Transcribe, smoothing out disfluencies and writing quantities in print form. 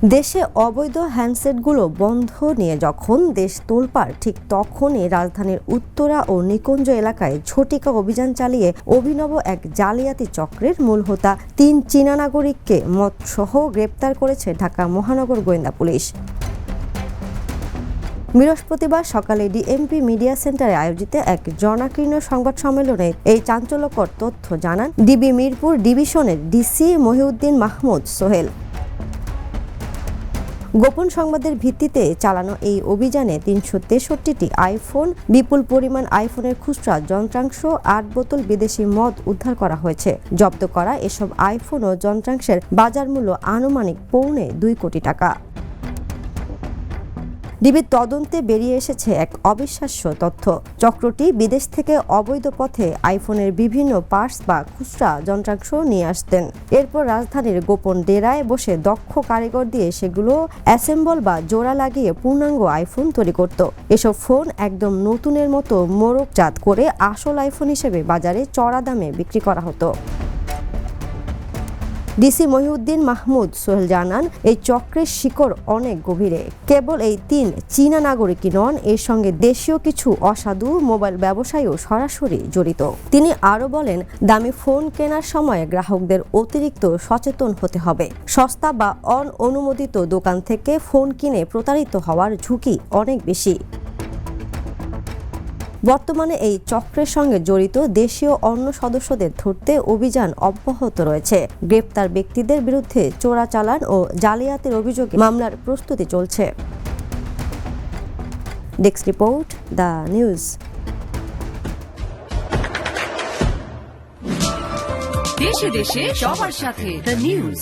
দেশে অবৈধ হ্যান্ডসেটগুলো বন্ধ নিয়ে যখন দেশ তোলপাড়, ঠিক তখনই রাজধানীর উত্তরা ও নিকুঞ্জ এলাকায় ঝটিকা অভিযান চালিয়ে অভিনব এক জালিয়াতি চক্রের মূল হোতা ৩ চীনা নাগরিককে মদসহ গ্রেপ্তার করেছে ঢাকা মহানগর গোয়েন্দা পুলিশ। বৃহস্পতিবার সকালে ডিএমপি মিডিয়া সেন্টারে আয়োজিত এক জনাকীর্ণ সংবাদ সম্মেলনে এই চাঞ্চল্যকর তথ্য জানান ডিবি মিরপুর ডিভিশনের ডিসি মহিউদ্দিন মাহমুদ সোহেল। গোপন সংবাদের ভিত্তিতে চালানো এই অভিযানে ৩৬৩টি আইফোন, বিপুল পরিমাণ আইফোনের খুচরা যন্ত্রাংশ, ৮ বোতল বিদেশি মদ উদ্ধার করা হয়েছে। জব্দ করা এসব আইফোন ও যন্ত্রাংশের বাজার মূল্য আনুমানিক ২.২ কোটি টাকা। ডিবির তদন্তে বেরিয়ে এসেছে এক অবিশ্বাস্য তথ্য। চক্রটি বিদেশ থেকে অবৈধ পথে আইফোনের বিভিন্ন পার্টস বা খুচরা যন্ত্রাংশ নিয়ে আসতেন। এরপর রাজধানীর গোপন ডেরায় বসে দক্ষ কারিগর দিয়ে সেগুলো অ্যাসেম্বল বা জোড়া লাগিয়ে পূর্ণাঙ্গ আইফোন তৈরি করত। এসব ফোন একদম নতুনের মতো মোড়কজাত করে আসল আইফোন হিসেবে বাজারে চড়া দামে বিক্রি করা হতো। ডিসি মহিউদ্দিন মাহমুদ সোহেল জানান, এই চক্রের শিকড় অনেক গভীরে। কেবল এই ৩ চীনা নাগরিকই নন, এর সঙ্গে দেশীয় কিছু অসাধু মোবাইল ব্যবসায়ীও সরাসরি জড়িত। তিনি আরও বলেন, দামি ফোন কেনার সময় গ্রাহকদের অতিরিক্ত সচেতন হতে হবে। সস্তা বা অননুমোদিত দোকান থেকে ফোন কিনে প্রতারিত হওয়ার ঝুঁকি অনেক বেশি। বর্তমানে এই চক্রের সঙ্গে জড়িত দেশীয় অন্য সদস্যদের ধরতে অভিযান অব্যাহত রয়েছে। গ্রেপ্তার ব্যক্তিদের বিরুদ্ধে চোরাচালান ও জালিয়াতির অভিযোগে মামলার প্রস্তুতি চলছে। Desk report, the news. দেশে দেশে সবার সাথে দ্য নিউজ।